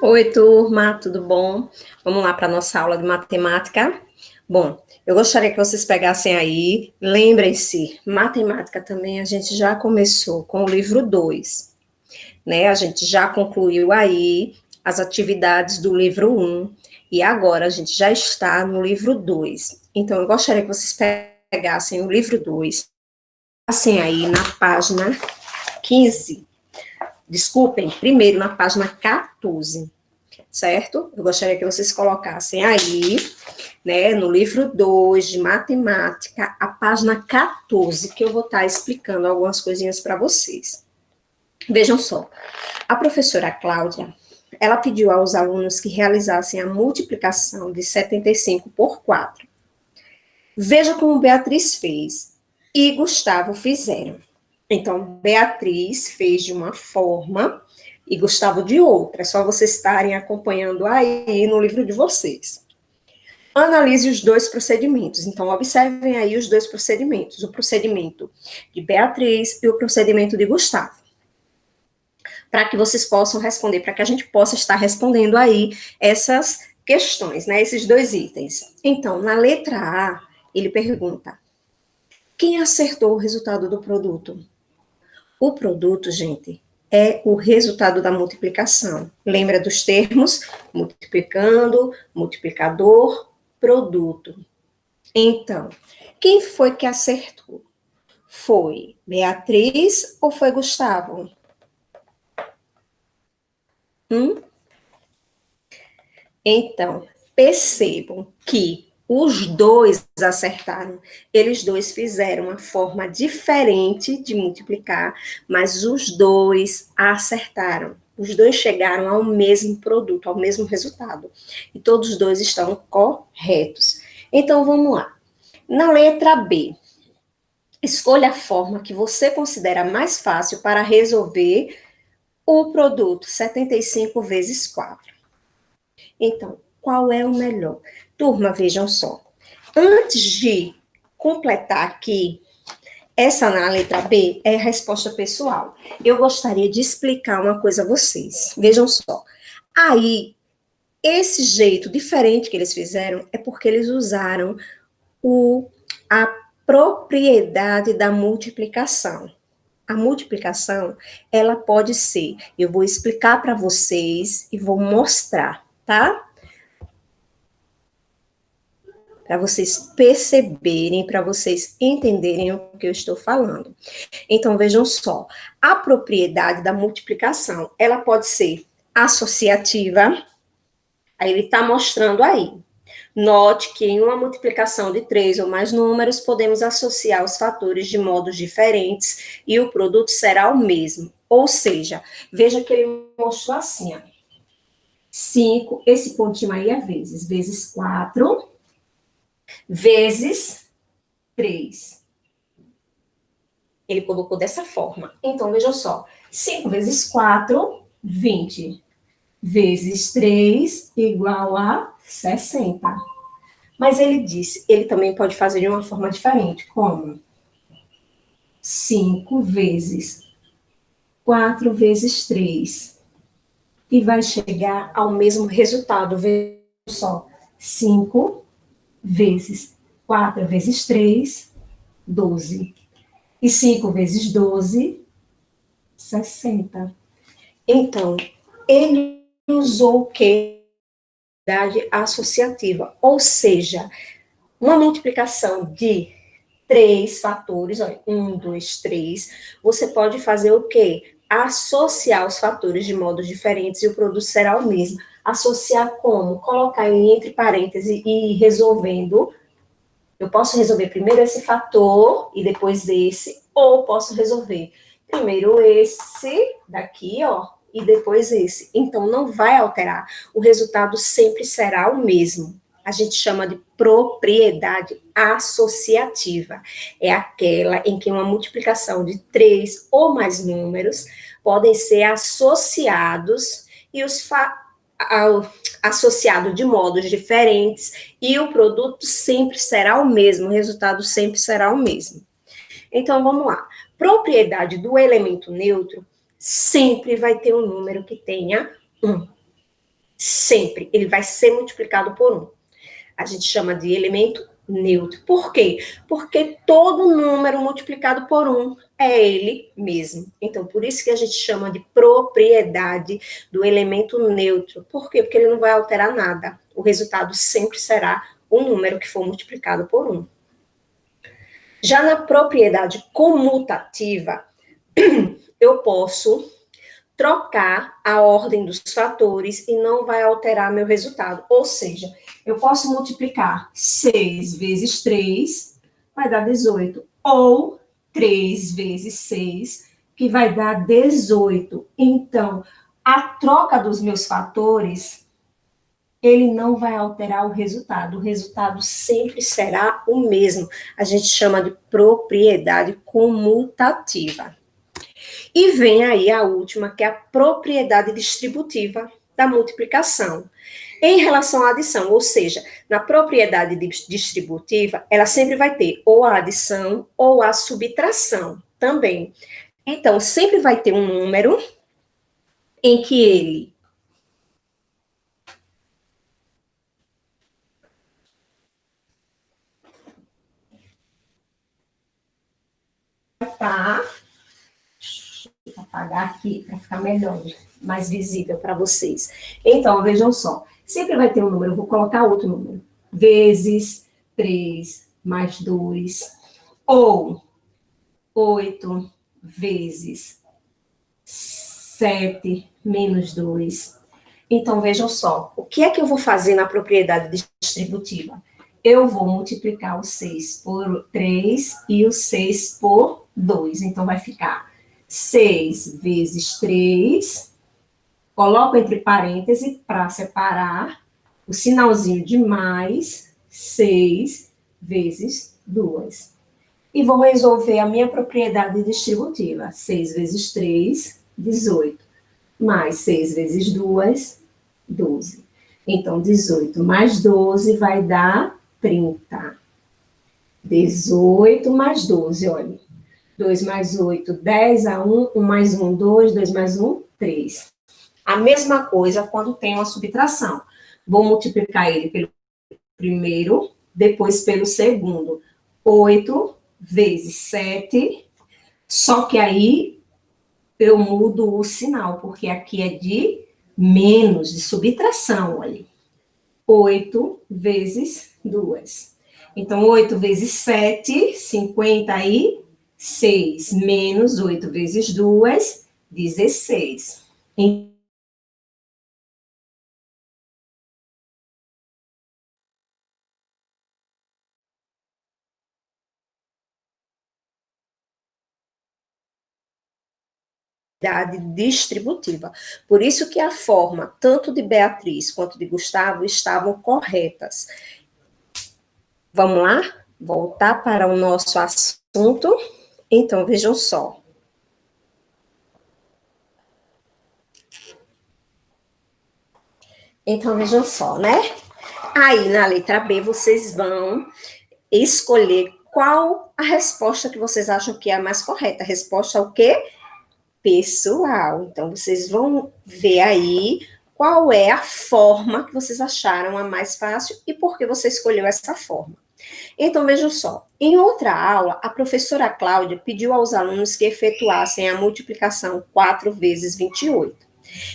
Oi, turma, tudo bom? Vamos lá para a nossa aula de matemática. Bom, eu gostaria que vocês pegassem aí, lembrem-se, matemática também a gente já começou com o livro 2, né? A gente já concluiu aí as atividades do livro 1 e agora a gente já está no livro 2. Então, eu gostaria que vocês pegassem o livro 2, passem aí na página 15. Desculpem, primeiro na página 14. Certo? Eu gostaria que vocês colocassem aí, né, no livro 2 de matemática, a página 14, que eu vou estar explicando algumas coisinhas para vocês. Vejam só, a professora Cláudia, ela pediu aos alunos que realizassem a multiplicação de 75 por 4. Veja como Beatriz fez e Gustavo fizeram. Então, Beatriz fez de uma forma e Gustavo de outra. É só vocês estarem acompanhando aí no livro de vocês. Analise os dois procedimentos. Então, observem aí os dois procedimentos. O procedimento de Beatriz e o procedimento de Gustavo. Para que vocês possam responder, para que a gente possa estar respondendo aí essas questões, né? Esses dois itens. Então, na letra A, ele pergunta: quem acertou o resultado do produto? O produto, gente, é o resultado da multiplicação. Lembra dos termos? Multiplicando, multiplicador, produto. Então, quem foi que acertou? Foi Beatriz ou foi Gustavo? Então, percebam que os dois acertaram. Eles dois fizeram uma forma diferente de multiplicar, mas os dois acertaram. Os dois chegaram ao mesmo produto, ao mesmo resultado. E todos os dois estão corretos. Então, vamos lá. Na letra B, escolha a forma que você considera mais fácil para resolver o produto 75 vezes 4. Então, qual é o melhor? Turma, vejam só. Antes de completar aqui, essa na letra B é a resposta pessoal. Eu gostaria de explicar uma coisa a vocês. Vejam só. Aí, esse jeito diferente que eles fizeram é porque eles usaram a propriedade da multiplicação. A multiplicação, ela pode ser, eu vou explicar para vocês e vou mostrar, tá? Para vocês perceberem, para vocês entenderem o que eu estou falando. Então, vejam só, a propriedade da multiplicação, ela pode ser associativa, aí ele está mostrando aí. Note que em uma multiplicação de 3 ou mais números, podemos associar os fatores de modos diferentes e o produto será o mesmo. Ou seja, veja que ele mostrou assim, ó. 5, esse pontinho aí é vezes 4, vezes 3. Ele colocou dessa forma. Então, vejam só. 5 vezes 4, 20. Vezes 3, igual a 60. Mas ele disse, ele também pode fazer de uma forma diferente. Como? 5 vezes 4 vezes 3. E vai chegar ao mesmo resultado. Vejam só. 5 vezes 4 vezes 3, 12. E 5 vezes 12, 60. Então, ele usou o quê? Associativa, ou seja, uma multiplicação de 3 fatores, olha, 1, 2, 3, você pode fazer o quê? Associar os fatores de modos diferentes e o produto será o mesmo. Associar como? Colocar entre parênteses e ir resolvendo. Eu posso resolver primeiro esse fator e depois esse, ou posso resolver primeiro esse daqui, ó, e depois esse. Então, não vai alterar. O resultado sempre será o mesmo. A gente chama de propriedade associativa. É aquela em que uma multiplicação de 3 ou mais números podem ser associados e os associado de modos diferentes e o produto sempre será o mesmo, o resultado sempre será o mesmo. Então, vamos lá. Propriedade do elemento neutro sempre vai ter um número que tenha 1. Sempre, ele vai ser multiplicado por 1. A gente chama de elemento neutro. Por quê? Porque todo número multiplicado por 1 é ele mesmo. Então, por isso que a gente chama de propriedade do elemento neutro. Por quê? Porque ele não vai alterar nada. O resultado sempre será o número que for multiplicado por 1. Já na propriedade comutativa, eu posso trocar a ordem dos fatores e não vai alterar meu resultado. Ou seja, eu posso multiplicar 6 vezes 3, vai dar 18. Ou 3 vezes 6, que vai dar 18. Então, a troca dos meus fatores, ele não vai alterar o resultado. O resultado sempre será o mesmo. A gente chama de propriedade comutativa. E vem aí a última, que é a propriedade distributiva da multiplicação. Em relação à adição, ou seja, na propriedade distributiva, ela sempre vai ter ou a adição ou a subtração também. Então, sempre vai ter um número em que ele tá. Deixa eu apagar aqui para ficar melhor, mais visível para vocês. Então, vejam só. Sempre vai ter um número, eu vou colocar outro número. Vezes 3 mais 2, ou 8 vezes 7 menos 2. Então, vejam só. O que é que eu vou fazer na propriedade distributiva? Eu vou multiplicar o 6 por 3 e o 6 por 2. Então, vai ficar 6 vezes 3, coloco entre parênteses para separar o sinalzinho de mais, 6 vezes 2. E vou resolver a minha propriedade distributiva. 6 vezes 3, 18. Mais 6 vezes 2, 12. Então, 18 mais 12 vai dar 30. 18 mais 12, olha. 2 mais 8, 10 a 1, 1 mais 1, 2, 2 mais 1, 3. A mesma coisa quando tem uma subtração. Vou multiplicar ele pelo primeiro, depois pelo segundo. 8 vezes 7, só que aí eu mudo o sinal, porque aqui é de menos, de subtração, olha. 8 vezes 2. Então, 8 vezes 7, 56, menos 8 vezes 2, 16. Distributiva. Por isso que a forma, tanto de Beatriz quanto de Gustavo, estavam corretas. Vamos lá? Voltar para o nosso assunto. Então, vejam só. Então, vejam só, né? Aí, na letra B, vocês vão escolher qual a resposta que vocês acham que é a mais correta. A resposta é o quê? Pessoal. Então, vocês vão ver aí qual é a forma que vocês acharam a mais fácil e por que você escolheu essa forma. Então, vejam só. Em outra aula, a professora Cláudia pediu aos alunos que efetuassem a multiplicação 4 vezes 28.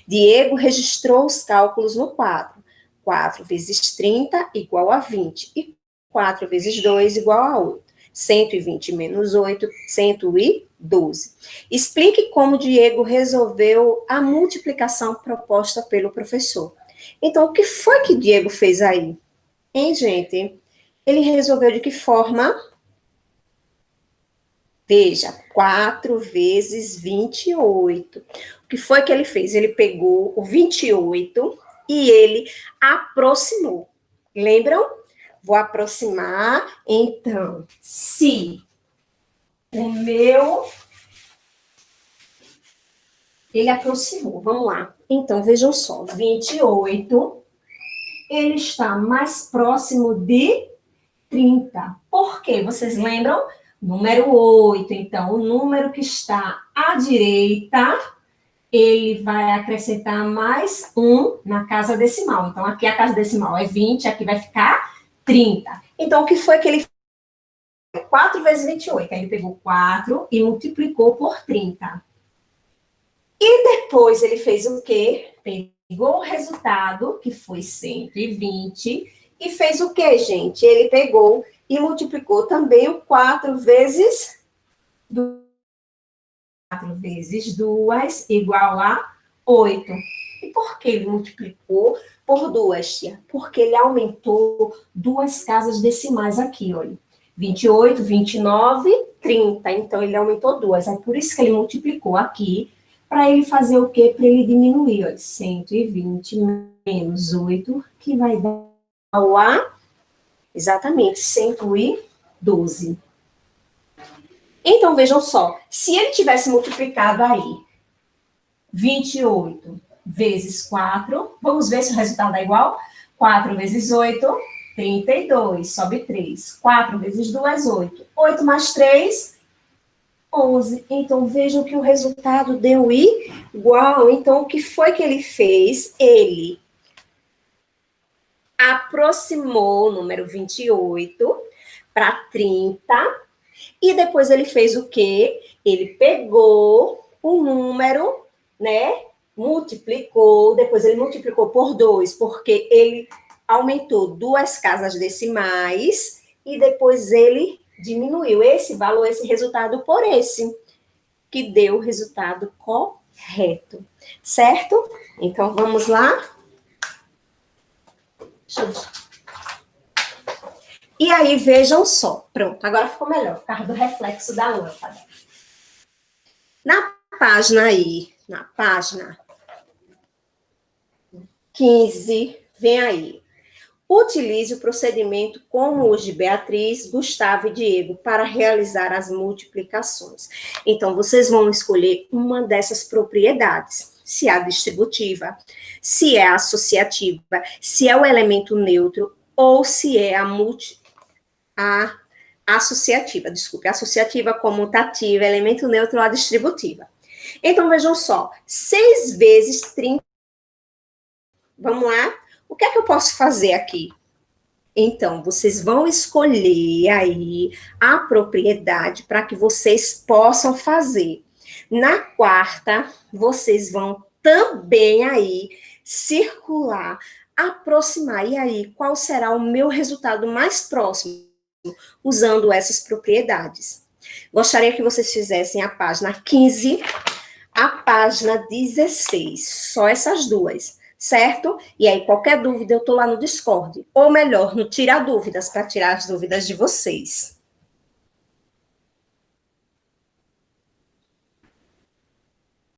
Diego registrou os cálculos no quadro. 4 vezes 30 igual a 20. E 4 vezes 2 igual a 8. 120 menos 8, 112. Explique como Diego resolveu a multiplicação proposta pelo professor. Então, o que foi que Diego fez aí? Hein, gente? Ele resolveu de que forma? Veja, 4 vezes 28. O que foi que ele fez? Ele pegou o 28 e ele aproximou. Lembram? Vou aproximar. Então, se o meu... Ele aproximou, vamos lá. Então, vejam só, 28, ele está mais próximo de 30. Por quê? Vocês lembram? Número 8. Então, o número que está à direita ele vai acrescentar mais 1 na casa decimal. Então, aqui a casa decimal é 20, aqui vai ficar 30. Então, o que foi que ele fez? 4 vezes 28. Aí ele pegou 4 e multiplicou por 30. E depois ele fez o quê? Pegou o resultado, que foi 120, e fez o quê, gente? Ele pegou e multiplicou também o 4 vezes 2. 4 vezes 2 igual a 8. E por que ele multiplicou por 2, tia? Porque ele aumentou 2 casas decimais aqui, olha. 28, 29, 30. Então, ele aumentou 2. É por isso que ele multiplicou aqui, para ele fazer o quê? Para ele diminuir, olha. 120 menos 8, que vai dar a, exatamente, 112. Então, vejam só, se ele tivesse multiplicado aí 28 vezes 4, vamos ver se o resultado é igual? 4 vezes 8, 32, sobe 3. 4 vezes 2, 8. 8 mais 3, 11. Então, vejam que o resultado deu igual. Então, o que foi que ele fez? Ele aproximou o número 28 para 30. E depois ele fez o quê? Ele pegou o número, né? Multiplicou, depois ele multiplicou por 2, porque ele aumentou 2 casas decimais e depois ele diminuiu esse valor, esse resultado por esse, que deu o resultado correto, certo? Então, vamos lá? Deixa eu... E aí, vejam só. Pronto, agora ficou melhor, por causa do reflexo da lâmpada. Na página aí, na página 15, vem aí. Utilize o procedimento como os de Beatriz, Gustavo e Diego para realizar as multiplicações. Então, vocês vão escolher uma dessas propriedades. Se é a distributiva, se é a associativa, se é o elemento neutro ou se é a associativa, desculpe, associativa, comutativa, elemento neutro, a distributiva. Então, vejam só, 6 vezes 30. Vamos lá? O que é que eu posso fazer aqui? Então, vocês vão escolher aí a propriedade para que vocês possam fazer. Na quarta, vocês vão também aí circular, aproximar. E aí, qual será o meu resultado mais próximo? Usando essas propriedades. Gostaria que vocês fizessem a página 15, a página 16, só essas duas, certo? E aí, qualquer dúvida, eu tô lá no Discord, ou melhor, no Tira Dúvidas, para tirar as dúvidas de vocês.